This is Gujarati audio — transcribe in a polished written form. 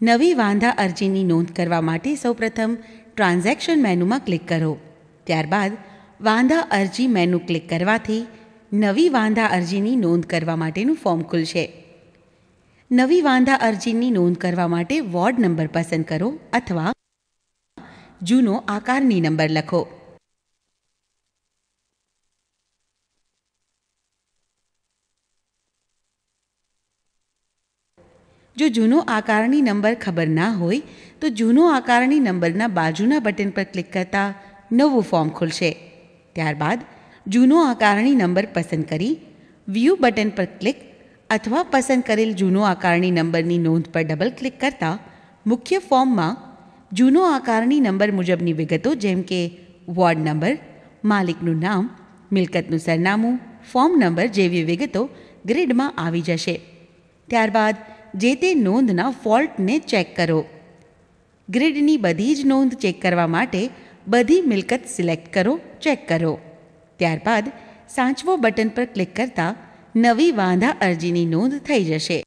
નવી વાંધા અરજીની નોંધ કરવા માટે સૌપ્રથમ ટ્રાન્ઝેક્શન મેનુમાં ક્લિક કરો. ત્યારબાદ વાંધા અરજી મેનુ ક્લિક કરવાથી નવી વાંધા અરજીની નોંધ કરવા માટેનું ફોર્મ ખુલશે. નવી વાંધા અરજીની નોંધ કરવા માટે વોર્ડ નંબર પસંદ કરો અથવા જૂનો આકારની નંબર લખો. જો જૂનો આકારની નંબર ખબર ના હોય તો જૂનો આકારની નંબરના બાજુના બટન પર ક્લિક કરતાં નવું ફોર્મ ખુલશે. ત્યારબાદ જૂનો આકારની નંબર પસંદ કરી વ્યૂ બટન પર ક્લિક અથવા પસંદ કરેલ જૂનો આકારની નંબરની નોંધ પર ડબલ ક્લિક કરતાં મુખ્ય ફોર્મમાં જૂનો આકારની નંબર મુજબની વિગતો જેમ કે વોર્ડ નંબર, માલિકનું નામ, મિલકતનું સરનામું, ફોર્મ નંબર જેવી વિગતો ગ્રીડમાં આવી જશે. ત્યારબાદ જે તે નોંધના ફોલ્ટને ચેક કરો. ગ્રીડની બધી જ નોંધ ચેક કરવા માટે બધી મિલકત સિલેક્ટ કરો, ચેક કરો. ત્યારબાદ સાચવો બટન પર ક્લિક કરતાં નવી વાંધા અરજીની નોંધ થઈ જશે.